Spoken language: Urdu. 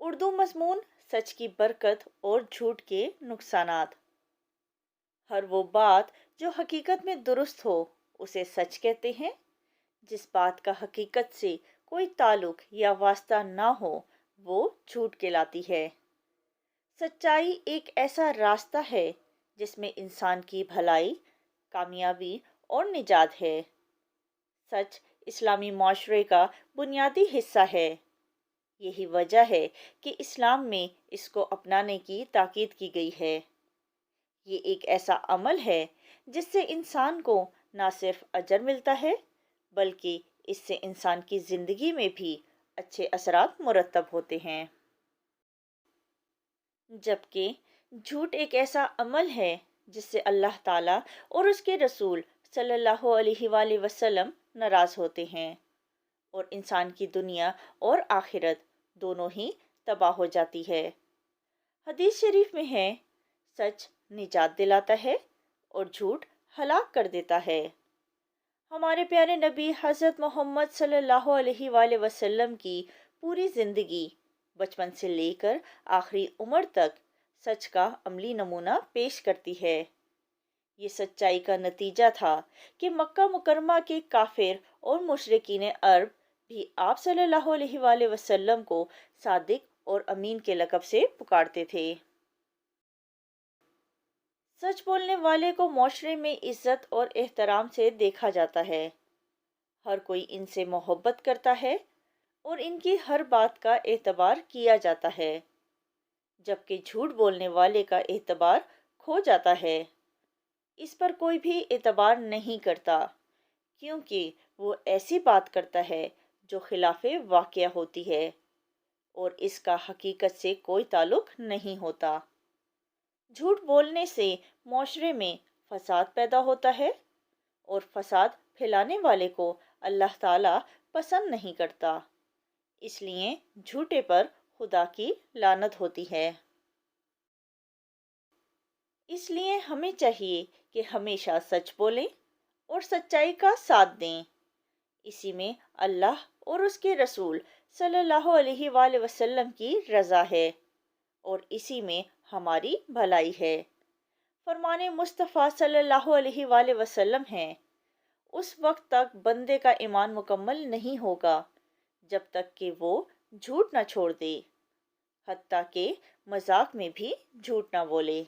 اردو مضمون: سچ کی برکت اور جھوٹ کے نقصانات۔ ہر وہ بات جو حقیقت میں درست ہو اسے سچ کہتے ہیں۔ جس بات کا حقیقت سے کوئی تعلق یا واسطہ نہ ہو وہ جھوٹ کہلاتی ہے۔ سچائی ایک ایسا راستہ ہے جس میں انسان کی بھلائی، کامیابی اور نجات ہے۔ سچ اسلامی معاشرے کا بنیادی حصہ ہے۔ یہی وجہ ہے کہ اسلام میں اس کو اپنانے کی تاکید کی گئی ہے۔ یہ ایک ایسا عمل ہے جس سے انسان کو نہ صرف اجر ملتا ہے بلکہ اس سے انسان کی زندگی میں بھی اچھے اثرات مرتب ہوتے ہیں۔ جبکہ جھوٹ ایک ایسا عمل ہے جس سے اللہ تعالیٰ اور اس کے رسول صلی اللہ علیہ وآلہ وسلم ناراض ہوتے ہیں اور انسان کی دنیا اور آخرت دونوں ہی تباہ ہو جاتی ہے۔ حدیث شریف میں ہے، سچ نجات دلاتا ہے اور جھوٹ ہلاک کر دیتا ہے۔ ہمارے پیارے نبی حضرت محمد صلی اللہ علیہ وآلہ وسلم کی پوری زندگی بچپن سے لے کر آخری عمر تک سچ کا عملی نمونہ پیش کرتی ہے۔ یہ سچائی کا نتیجہ تھا کہ مکہ مکرمہ کے کافر اور مشرکین عرب بھی آپ صلی اللہ علیہ وآلہ وسلم کو صادق اور امین کے لقب سے پکارتے تھے۔ سچ بولنے والے کو معاشرے میں عزت اور احترام سے دیکھا جاتا ہے۔ ہر کوئی ان سے محبت کرتا ہے اور ان کی ہر بات کا اعتبار کیا جاتا ہے، جبکہ جھوٹ بولنے والے کا اعتبار کھو جاتا ہے۔ اس پر کوئی بھی اعتبار نہیں کرتا کیونکہ وہ ایسی بات کرتا ہے جو خلاف واقعہ ہوتی ہے اور اس کا حقیقت سے کوئی تعلق نہیں ہوتا۔ جھوٹ بولنے سے معاشرے میں فساد پیدا ہوتا ہے اور فساد پھیلانے والے کو اللہ تعالیٰ پسند نہیں کرتا، اس لیے جھوٹے پر خدا کی لعنت ہوتی ہے۔ اس لیے ہمیں چاہیے کہ ہمیشہ سچ بولیں اور سچائی کا ساتھ دیں۔ اسی میں اللہ اور اس کے رسول صلی اللہ علیہ وآلہ وسلم کی رضا ہے اور اسی میں ہماری بھلائی ہے۔ فرمان مصطفیٰ صلی اللہ علیہ وآلہ وسلم ہے، اس وقت تک بندے کا ایمان مکمل نہیں ہوگا جب تک کہ وہ جھوٹ نہ چھوڑ دے، حتیٰ کہ مذاق میں بھی جھوٹ نہ بولے۔